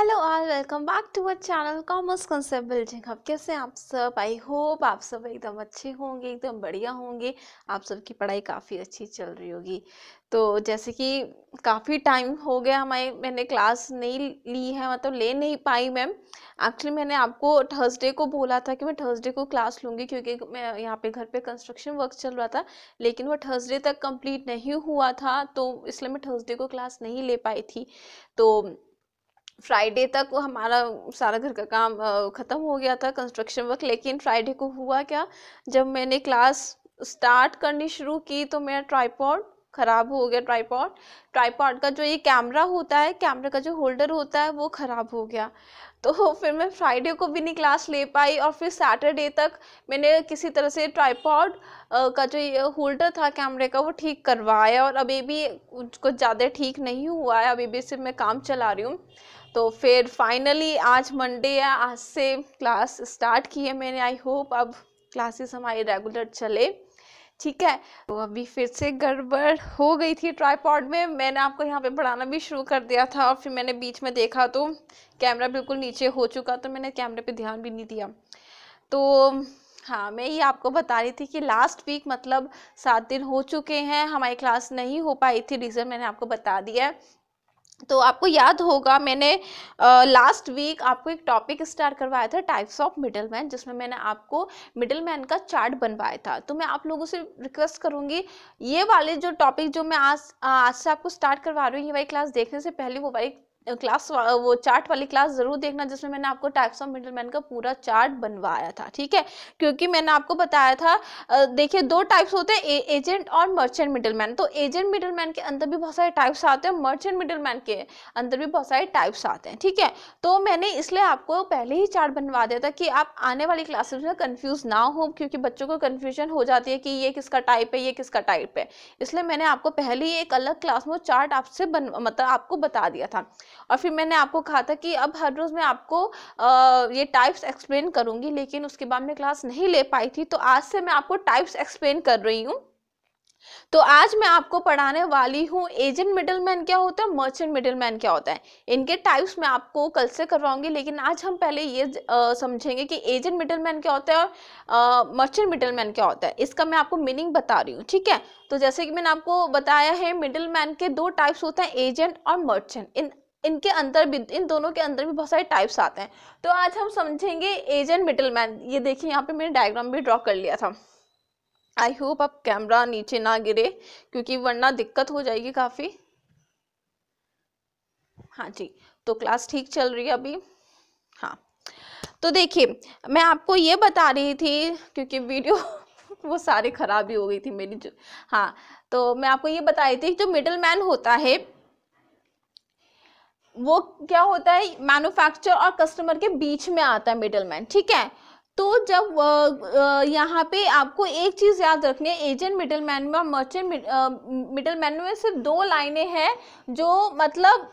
Hello all, welcome back to our channel commerce concept building. अब कैसे हैं आप सब? आई होप आप सब एकदम अच्छे होंगे, एकदम बढ़िया होंगे। आप सबकी पढ़ाई काफ़ी अच्छी चल रही होगी। तो जैसे कि काफ़ी टाइम हो गया मैंने क्लास नहीं ली है, मतलब ले नहीं पाई मैम। एक्चुअली मैंने आपको थर्सडे को बोला था कि मैं थर्सडे को क्लास लूँगी, क्योंकि मैं यहाँ पे घर पे कंस्ट्रक्शन वर्क चल रहा था, लेकिन वो थर्सडे तक कंप्लीट नहीं हुआ था, तो इसलिए मैं थर्सडे को क्लास नहीं ले पाई थी। तो फ्राइडे तक वो हमारा सारा घर का काम ख़त्म हो गया था, कंस्ट्रक्शन वर्क। लेकिन फ्राइडे को हुआ क्या, जब मैंने क्लास स्टार्ट करनी शुरू की तो मेरा ट्राइपॉड ख़राब हो गया। ट्राइपॉड का जो ये कैमरा होता है, कैमरे का जो होल्डर होता है, वो ख़राब हो गया। तो फिर मैं फ्राइडे को भी नहीं क्लास ले पाई, और फिर सैटरडे तक मैंने किसी तरह से ट्राइपॉड का जो ये होल्डर था कैमरे का, वो ठीक करवाया, और अभी भी कुछ ज़्यादा ठीक नहीं हुआ है, अभी भी सिर्फ मैं काम चला रही हूँ। तो फिर फाइनली आज मंडे है, आज से क्लास स्टार्ट की है मैंने। आई होप अब क्लासेस हमारी रेगुलर चले, ठीक है। तो अभी फिर से गड़बड़ हो गई थी ट्राइपॉड में। मैंने आपको यहाँ पे पढ़ाना भी शुरू कर दिया था, और फिर मैंने बीच में देखा तो कैमरा बिल्कुल नीचे हो चुका, तो मैंने कैमरे पे ध्यान भी नहीं दिया। तो हाँ, मैं ये आपको बता रही थी कि लास्ट वीक मतलब 7 दिन हो चुके हैं हमारी क्लास नहीं हो पाई थी। रीज़न मैंने आपको बता दिया है। तो आपको याद होगा मैंने लास्ट वीक आपको एक टॉपिक स्टार्ट करवाया था, टाइप्स ऑफ मिडलमैन, जिसमें मैंने आपको मिडलमैन का चार्ट बनवाया था। तो मैं आप लोगों से रिक्वेस्ट करूंगी, ये वाले जो टॉपिक जो मैं आज से आपको स्टार्ट करवा रही हूँ, ये वाली क्लास देखने से पहले वो वाली क्लास, वो चार्ट वाली क्लास ज़रूर देखना, जिसमें मैंने आपको टाइप्स ऑफ मिडलमैन का पूरा चार्ट बनवाया था, ठीक है। क्योंकि मैंने आपको बताया था, देखिए 2 टाइप्स होते हैं, एजेंट और मर्चेंट मिडलमैन। तो एजेंट मिडलमैन के अंदर भी बहुत सारे टाइप्स आते हैं, मर्चेंट मिडलमैन के अंदर भी बहुत सारे टाइप्स आते हैं, ठीक है। तो मैंने इसलिए आपको पहले ही चार्ट बनवा दिया था कि आप आने वाली क्लासेस में कंफ्यूज ना हो, क्योंकि बच्चों को कंफ्यूजन हो जाती है कि ये किसका टाइप है, ये किसका टाइप है। इसलिए मैंने आपको पहले ही एक अलग क्लास में चार्ट आपसे मतलब आपको बता दिया था। और फिर मैंने आपको कहा था कि अब हर रोज़ मैं आपको ये टाइप्स एक्सप्लेन करूंगी, लेकिन उसके बाद मैं क्लास नहीं ले पाई थी, तो आज से मैं आपको टाइप्स एक्सप्लेन कर रही हूँ। तो आज मैं आपको पढ़ाने वाली हूँ एजेंट मिडलमैन क्या होता है, मर्चेंट मिडलमैन क्या होता है। इनके टाइप्स मैं आपको कल से करवाऊंगी, लेकिन आज हम पहले ये समझेंगे कि एजेंट मिडलमैन क्या होता है और मर्चेंट मिडलमैन क्या होता है। इसका मैं आपको मीनिंग बता रही हूँ, ठीक है। तो जैसे कि मैंने आपको बताया है, मिडलमैन के 2 टाइप्स होते हैं, एजेंट और मर्चेंट। इनके अंदर भी, इन दोनों के अंदर भी बहुत सारे टाइप्स आते हैं। तो आज हम समझेंगे एजेंट मिडलमैन। ये देखिए, यहाँ पे मैंने डायग्राम भी ड्रॉ कर लिया था। आई होप अब कैमरा नीचे ना गिरे, क्योंकि वरना दिक्कत हो जाएगी काफ़ी। हाँ जी, तो क्लास ठीक चल रही है अभी। हाँ, तो देखिए मैं आपको ये बता रही थी, क्योंकि वीडियो वो सारी खराब ही हो गई थी मेरी जो। हाँ, तो मैं आपको ये बता रही थी, जो मिडल मैन होता है वो क्या होता है, मैन्युफैक्चरर और कस्टमर के बीच में आता है मिडल मैन, ठीक है। तो जब यहाँ पे आपको एक चीज याद रखनी है, एजेंट मिडल मैन में और मर्चेंट मिडल मैन में सिर्फ 2 लाइनें हैं जो मतलब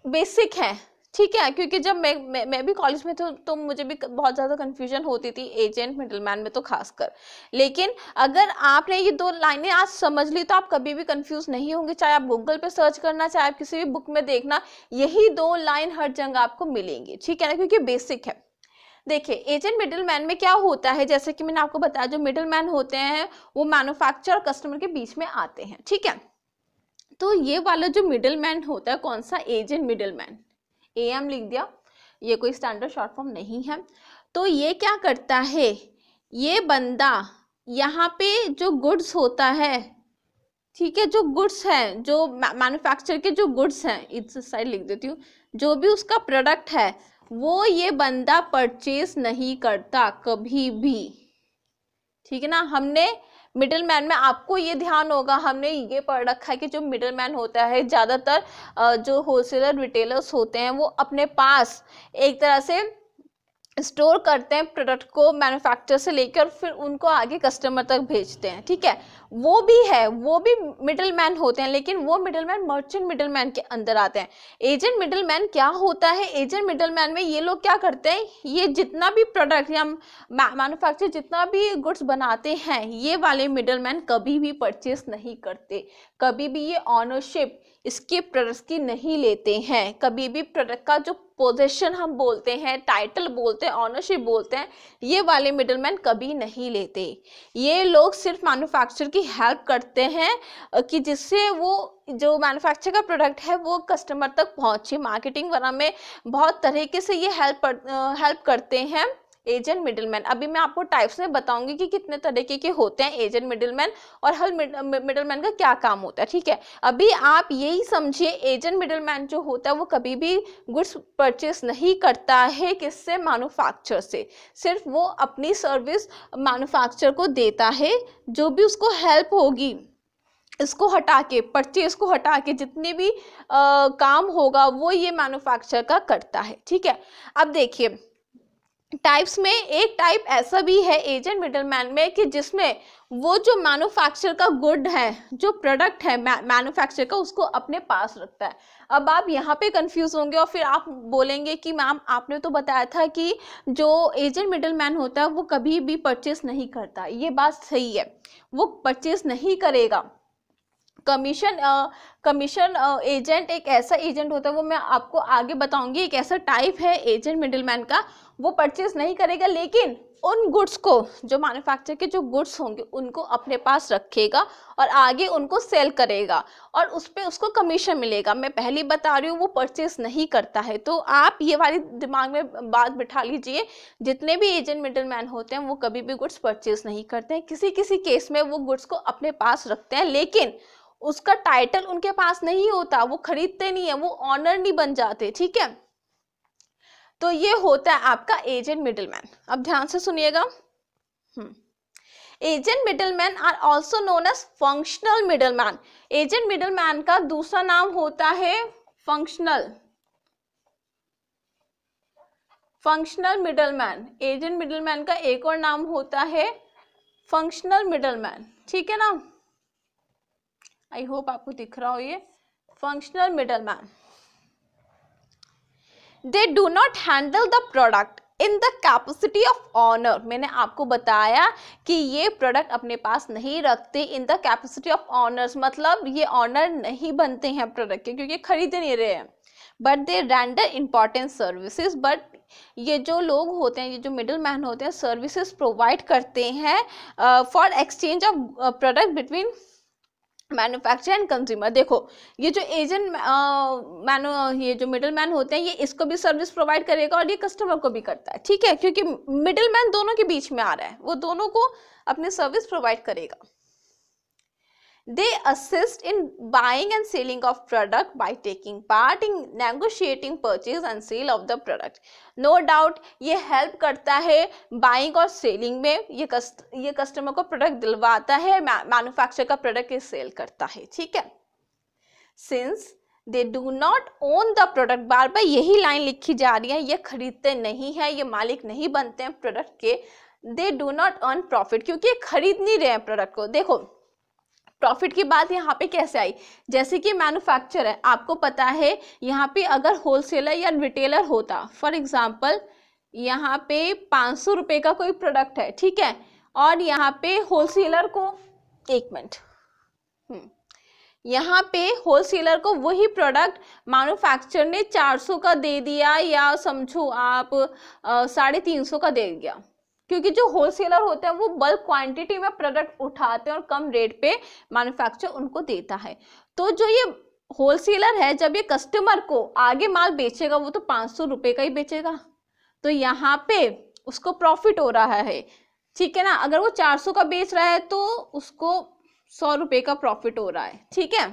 बेसिक हैं, ठीक है। क्योंकि जब मैं भी कॉलेज में तो मुझे भी बहुत ज़्यादा कंफ्यूजन होती थी एजेंट मिडलमैन में तो खासकर। लेकिन अगर आपने ये 2 लाइनें आज समझ ली तो आप कभी भी कंफ्यूज नहीं होंगे, चाहे आप गूगल पे सर्च करना, चाहे आप किसी भी बुक में देखना, यही 2 लाइन हर जगह आपको मिलेंगी, ठीक है ना, क्योंकि बेसिक है। देखिए एजेंट मिडलमैन में क्या होता है, जैसे कि मैंने आपको बताया, जो मिडलमैन होते हैं वो मैन्युफैक्चरर और कस्टमर के बीच में आते हैं, ठीक है। तो ये वाला जो मिडलमैन होता है, कौन सा, एजेंट मिडलमैन, एएम लिख दिया, ये कोई स्टैंडर्ड शॉर्ट फॉर्म नहीं है। तो ये क्या करता है, ये बंदा यहाँ पे जो गुड्स होता है, ठीक है, जो गुड्स हैं, जो मैन्युफैक्चर के जो गुड्स हैं, इस साइड लिख देती हूँ, जो भी उसका प्रोडक्ट है वो ये बंदा परचेज नहीं करता कभी भी, ठीक है ना। हमने मिडिल मैन में, आपको ये ध्यान होगा, हमने ये पढ़ रखा है कि जो मिडिल मैन होता है, ज़्यादातर जो होलसेलर रिटेलर्स होते हैं वो अपने पास एक तरह से स्टोर करते हैं प्रोडक्ट को, मैन्युफैक्चर से लेकर और फिर उनको आगे कस्टमर तक भेजते हैं, ठीक है। वो भी है, वो भी मिडिल मैन होते हैं, लेकिन वो middle man merchant middle man के अंदर आते हैं। एजेंट मिडिल मैन क्या होता है, एजेंट मिडिल मैन में ये लोग क्या करते हैं, ये जितना भी प्रोडक्ट या मैन्युफैक्चर जितना भी गुड्स बनाते हैं, ये वाले मिडिल मैन कभी भी परचेस नहीं करते, कभी भी ये ऑनरशिप इसके प्रोडक्ट्स की नहीं लेते हैं। कभी भी प्रोडक्ट का जो पोजीशन हम बोलते हैं, टाइटल बोलते हैं, ऑनरशिप बोलते हैं, ये वाले मिडलमैन कभी नहीं लेते। ये लोग सिर्फ मैन्युफैक्चरर की हेल्प करते हैं कि जिससे वो जो मैन्युफैक्चर का प्रोडक्ट है वो कस्टमर तक पहुंचे। मार्केटिंग वगैरह में बहुत तरीके से ये हेल्प करते हैं एजेंट मिडलमैन। अभी मैं आपको टाइप्स में बताऊंगी कि कितने तरीके के होते हैं एजेंट मिडलमैन और हर मिडलमैन का क्या काम होता है, ठीक है। अभी आप यही समझिए, एजेंट मिडलमैन जो होता है वो कभी भी गुड्स परचेस नहीं करता है किससे, मैन्युफैक्चरर से। सिर्फ वो अपनी सर्विस मैन्युफैक्चरर को देता है, जो भी उसको हेल्प होगी इसको हटा के, परचेज को हटा के जितने भी काम होगा वो ये मैन्युफैक्चरर का करता है, ठीक है। अब देखिए टाइप्स में एक टाइप ऐसा भी है एजेंट मिडलमैन में कि जिसमें वो जो मैन्युफैक्चरर का गुड है, जो प्रोडक्ट है मैन्युफैक्चरर का, उसको अपने पास रखता है। अब आप यहाँ पे कंफ्यूज होंगे और फिर आप बोलेंगे कि मैम आपने तो बताया था कि जो एजेंट मिडलमैन होता है वो कभी भी परचेस नहीं करता। ये बात सही है, वो परचेस नहीं करेगा। कमीशन एजेंट एक ऐसा एजेंट होता है, वो मैं आपको आगे बताऊंगी, एक ऐसा टाइप है एजेंट मिडलमैन का, वो परचेज नहीं करेगा लेकिन उन गुड्स को, जो मैन्युफैक्चर के जो गुड्स होंगे उनको अपने पास रखेगा और आगे उनको सेल करेगा और उस पर उसको कमीशन मिलेगा। मैं पहले बता रही हूँ वो परचेज नहीं करता है। तो आप ये वाली दिमाग में बात बिठा लीजिए, जितने भी एजेंट मिडलमैन होते हैं वो कभी भी गुड्स परचेज नहीं करते हैं। किसी किसी केस में वो गुड्स को अपने पास रखते हैं लेकिन उसका टाइटल उनके पास नहीं होता, वो खरीदते नहीं है, वो ऑनर नहीं बन जाते, ठीक है। तो ये होता है आपका एजेंट मिडलमैन। अब ध्यान से सुनिएगा। Agent middleman are also known as functional middleman. Agent middleman का दूसरा नाम होता है फंक्शनल मिडलमैन। एजेंट मिडलमैन का एक और नाम होता है फंक्शनल मिडलमैन, ठीक है ना। आई होप आपको दिख रहा हो ये functional middleman. They do not handle the product in the capacity of owner. मैंने आपको बताया कि ये प्रोडक्ट अपने पास नहीं रखते इन द कैपेसिटी ऑफ ऑनर्स, मतलब ये ऑनर नहीं बनते हैं प्रोडक्ट के क्योंकि खरीद नहीं रहे हैं। But they render important services, but ये जो लोग होते हैं, ये जो मिडल मैन होते हैं, सर्विसेज प्रोवाइड करते हैं for exchange of product between manufacturer and consumer. देखो ये जो एजेंट ये जो मिडल मैन होते हैं, ये इसको भी सर्विस प्रोवाइड करेगा और ये कस्टमर को भी करता है, ठीक है, क्योंकि मिडल मैन दोनों के बीच में आ रहा है, वो दोनों को अपनी सर्विस प्रोवाइड करेगा। They assist in buying and selling of product by taking part in negotiating purchase and sale of the product. No doubt ये हेल्प करता है बाइंग और सेलिंग में। ये कस्टमर को प्रोडक्ट दिलवाता है, मैन्युफैक्चर का प्रोडक्ट ये सेल करता है, ठीक है। Since they do not own the product, बार बार यही लाइन लिखी जा रही है, ये खरीदते नहीं है, ये मालिक नहीं बनते हैं प्रोडक्ट के। They do not earn profit, क्योंकि ये खरीद नहीं रहे हैं प्रोडक्ट को। देखो प्रॉफिट की बात यहाँ पे कैसे आई, जैसे कि मैन्युफैक्चर है, आपको पता है यहाँ पे अगर होलसेलर या रिटेलर होता, फॉर एग्जांपल यहाँ पे 500 रुपये का कोई प्रोडक्ट है, ठीक है, और यहाँ पे होलसेलर को, एक मिनट, यहाँ पे होलसेलर को वही प्रोडक्ट मैन्युफैक्चर ने 400 का दे दिया या समझो आप 350 का दे दिया, क्योंकि जो होलसेलर होते हैं वो बल्क क्वांटिटी में प्रोडक्ट उठाते हैं और कम रेट पे मैन्युफैक्चर उनको देता है। तो जो ये होलसेलर है, जब ये कस्टमर को आगे माल बेचेगा वो तो 500 रुपये का ही बेचेगा, तो यहाँ पे उसको प्रॉफिट हो रहा है, ठीक है ना। अगर वो 400 का बेच रहा है तो उसको 100 रुपये का प्रॉफिट हो रहा है, ठीक है।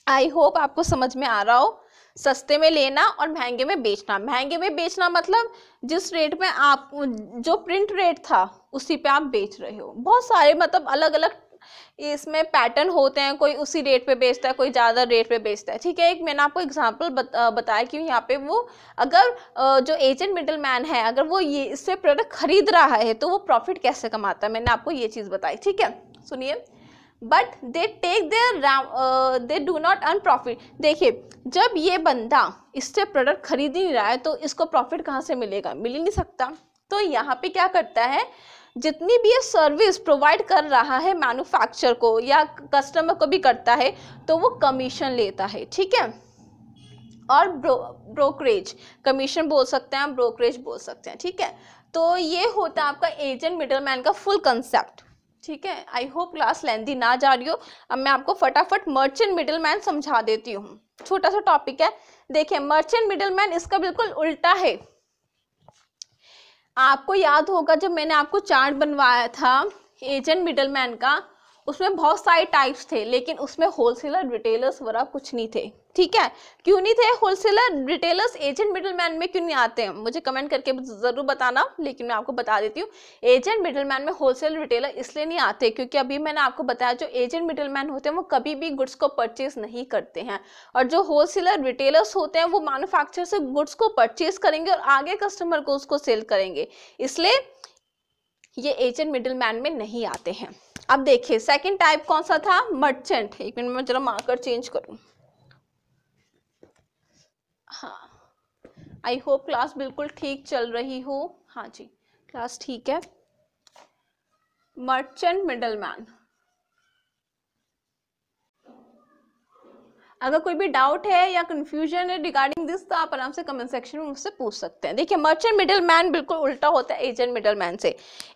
आई होप आपको समझ में आ रहा हो। सस्ते में लेना और महंगे में बेचना। महंगे में बेचना मतलब जिस रेट में आप, जो प्रिंट रेट था उसी पे आप बेच रहे हो। बहुत सारे मतलब अलग अलग इसमें पैटर्न होते हैं, कोई उसी रेट पे बेचता है, कोई ज़्यादा रेट पे बेचता है, ठीक है। एक मैंने आपको एग्जांपल बताया कि यहाँ पे वो अगर जो एजेंट मिडल मैन है, अगर वो ये इससे प्रोडक्ट खरीद रहा है तो वो प्रॉफिट कैसे कमाता है, मैंने आपको ये चीज़ बताई, ठीक है। सुनिए, but they take there they do not earn profit. देखिए जब ये बंदा इससे प्रोडक्ट खरीद ही नहीं रहा है तो इसको प्रॉफिट कहाँ से मिलेगा, मिल ही नहीं सकता। तो यहाँ पे क्या करता है, जितनी भी ये सर्विस प्रोवाइड कर रहा है मैन्युफैक्चर को या कस्टमर को भी करता है, तो वो कमीशन लेता है, ठीक है। और ब्रोकरेज, कमीशन बोल सकते हैं, ब्रोकरेज बोल सकते हैं, ठीक है। तो ये होता है आपका एजेंट मिडलमैन का फुल कंसेप्ट, ठीक है। आई होप क्लास लेंथी ना जा रही हो। अब मैं आपको फटाफट मर्चेंट मिडलमैन समझा देती हूँ, छोटा सा टॉपिक है। देखिए मर्चेंट मिडलमैन इसका बिल्कुल उल्टा है। आपको याद होगा जब मैंने आपको चार्ट बनवाया था एजेंट मिडलमैन का, उसमें बहुत सारे टाइप्स थे, लेकिन उसमें होलसेलर रिटेलर्स वगैरह कुछ नहीं थे, ठीक है। क्यों नहीं थे होलसेलर रिटेलर्स एजेंट मिडलमैन में, क्यों नहीं आते हैं मुझे कमेंट करके जरूर बताना, लेकिन मैं आपको बता देती हूँ एजेंट मिडलमैन में होलसेलर रिटेलर इसलिए नहीं आते क्योंकि अभी मैंने आपको बताया जो एजेंट मिडलमैन होते हैं वो कभी भी गुड्स को परचेज नहीं करते हैं, और जो होलसेलर रिटेलर्स होते हैं वो मैन्युफैक्चरर से गुड्स को परचेज करेंगे और आगे कस्टमर को उसको सेल करेंगे, इसलिए ये एजेंट मिडलमैन में नहीं आते हैं। अब देखिए सेकंड टाइप कौन सा था, मर्चेंट। एक मिनट में जरा मार्कर चेंज करूं। हाँ, आई होप क्लास बिल्कुल ठीक चल रही हो। हाँ जी क्लास ठीक है। मर्चेंट मिडलमैन, अगर कोई भी डाउट है या कंफ्यूजन है रिगार्डिंग दिस तो आप आराम से कमेंट सेक्शन में मुझसे पूछ सकते हैं। देखिए मर्चेंट मिडलमैन बिल्कुल उल्टा होता है एजेंट मिडलमैन से।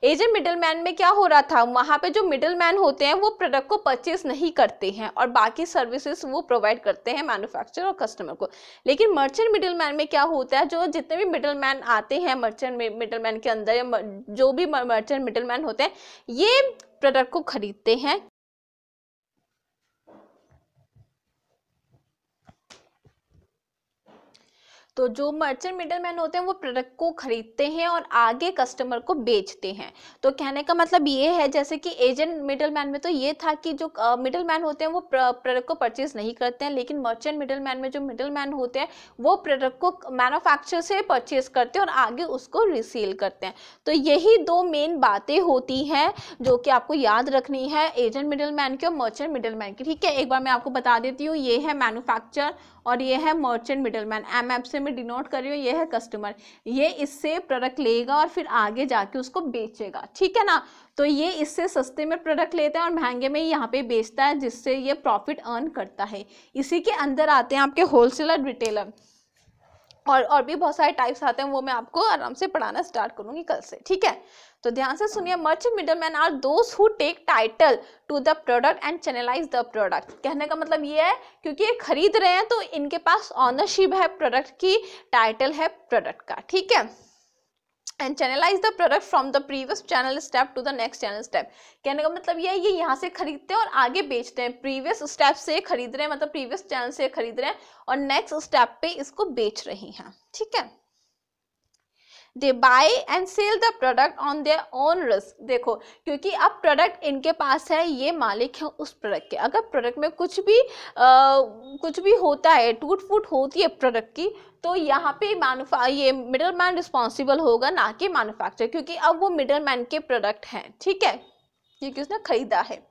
एजेंट मिडलमैन में क्या हो रहा था, वहां पे जो मिडलमैन होते हैं वो प्रोडक्ट को परचेज नहीं करते हैं और बाकी सर्विसेज वो प्रोवाइड करते हैं मैन्युफैक्चरर और कस्टमर को। लेकिन मर्चेंट मिडलमैन में क्या होता है, जो जितने भी मिडलमैन आते हैं मर्चेंट मिडलमैन के अंदर, या जो भी मर्चेंट मिडलमैन होते हैं ये प्रोडक्ट को खरीदते हैं। तो जो मर्चेंट मिडलमैन होते हैं वो प्रोडक्ट को खरीदते हैं और आगे कस्टमर को बेचते हैं। तो कहने का मतलब ये है, जैसे कि एजेंट मिडलमैन में तो ये था कि जो मिडलमैन होते हैं वो प्रोडक्ट को परचेज नहीं करते हैं, लेकिन मर्चेंट मिडलमैन में जो मिडलमैन होते हैं वो प्रोडक्ट को मैन्युफैक्चरर से परचेज करते हैं और आगे उसको रिसेल करते हैं। तो यही दो मेन बातें होती हैं जो कि आपको याद रखनी है एजेंट मिडलमैन की और मर्चेंट मिडलमैन की, ठीक है। एक बार मैं आपको बता देती हूँ, ये है मैन्युफैक्चरर और ये है मर्चेंट मिडलमैन। एमएफ से मैं डिनोट कर रही हूँ, ये है कस्टमर, ये इससे प्रोडक्ट लेगा और फिर आगे जाके उसको बेचेगा, ठीक है ना। तो ये इससे सस्ते में प्रोडक्ट लेता है और महंगे में यहाँ पे बेचता है, जिससे ये प्रॉफिट अर्न करता है। इसी के अंदर आते हैं आपके होलसेलर रिटेलर, और भी बहुत सारे टाइप्स आते हैं, वो मैं आपको आराम से पढ़ाना स्टार्ट करूंगी कल से, ठीक है। तो ध्यान से सुनिए, merchant middleman are those who take title to the product and channelize the product. कहने का मतलब ये है क्योंकि ये खरीद रहे हैं तो इनके पास ऑनरशिप है प्रोडक्ट की, टाइटल है प्रोडक्ट का, ठीक है। And channelize the product from the previous channel step to the next channel step. कहने का मतलब ये यहाँ से खरीदते हैं और आगे बेचते हैं। प्रीवियस स्टेप से खरीद रहे हैं मतलब प्रीवियस चैनल से खरीद रहे हैं और नेक्स्ट स्टेप पे इसको बेच रही हैं, ठीक है। They buy and sell the product on their own risk. देखो क्योंकि अब प्रोडक्ट इनके पास है, ये मालिक है उस प्रोडक्ट के। अगर प्रोडक्ट में कुछ भी होता है, टूट फूट होती है प्रोडक्ट की, तो यहाँ पे ये मिडल मैन रिस्पॉन्सिबल होगा, ना कि मैन्युफैक्चरर, क्योंकि अब वो मिडल मैन के प्रोडक्ट हैं, ठीक है, क्योंकि उसने खरीदा है।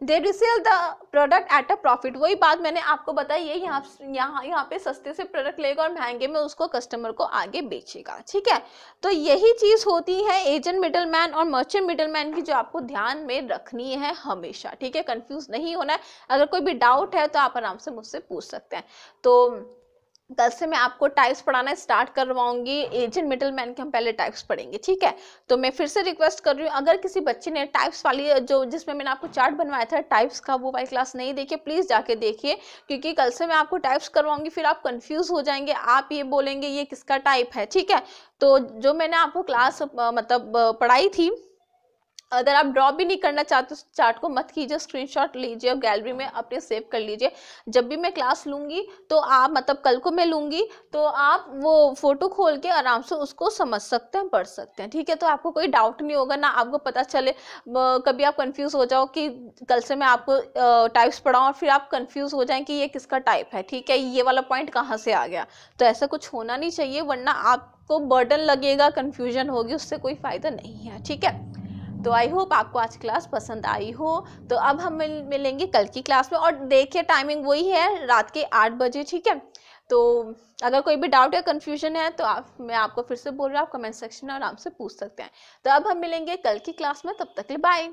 They resell the product at a profit. वही बात मैंने आपको बताई, ये यहाँ पे सस्ते से प्रोडक्ट लेगा और महंगे में उसको कस्टमर को आगे बेचेगा, ठीक है। तो यही चीज होती है एजेंट मिडलमैन और मर्चेंट मिडलमैन की, जो आपको ध्यान में रखनी है हमेशा, ठीक है। कंफ्यूज नहीं होना है। अगर कोई भी डाउट है तो आप आराम से मुझसे पूछ सकते हैं। तो कल से मैं आपको टाइप्स पढ़ाना स्टार्ट करवाऊंगी। एजेंट मिडलमैन के हम पहले टाइप्स पढ़ेंगे, ठीक है। तो मैं फिर से रिक्वेस्ट कर रही हूँ, अगर किसी बच्चे ने टाइप्स वाली जो जिसमें मैंने आपको चार्ट बनवाया था टाइप्स का, वो वाली क्लास नहीं देखिए, प्लीज जाके देखिए, क्योंकि कल से मैं आपको टाइप्स करवाऊंगी, फिर आप कंफ्यूज हो जाएंगे, आप ये बोलेंगे ये किसका टाइप है, ठीक है। तो जो मैंने आपको क्लास मतलब पढ़ाई थी, अगर आप ड्रॉप भी नहीं करना चाहते उस चार्ट को, मत कीजिए, स्क्रीनशॉट लीजिए और गैलरी में अपने सेव कर लीजिए। जब भी मैं क्लास लूंगी तो आप मतलब कल को मैं लूंगी तो आप वो फोटो खोल के आराम से उसको समझ सकते हैं, पढ़ सकते हैं, ठीक है। तो आपको कोई डाउट नहीं होगा, ना आपको पता चले कभी आप कंफ्यूज हो जाओ कि कल से मैं आपको टाइप्स पढ़ाऊँ और फिर आप कंफ्यूज हो जाएं कि ये किसका टाइप है, ठीक है, ये वाला पॉइंट कहाँ से आ गया। तो ऐसा कुछ होना नहीं चाहिए, वरना आपको बर्डन लगेगा, कंफ्यूजन होगी, उससे कोई फायदा नहीं है, ठीक है। तो आई होप आपको आज क्लास पसंद आई हो। तो अब हम मिलेंगे कल की क्लास में, और देखिए टाइमिंग वही है, रात के 8 बजे, ठीक है। तो अगर कोई भी डाउट या कन्फ्यूजन है तो मैं आपको फिर से बोल रहा हूँ, आप कमेंट सेक्शन में आराम से पूछ सकते हैं। तो अब हम मिलेंगे कल की क्लास में, तब तक के लिए बाय।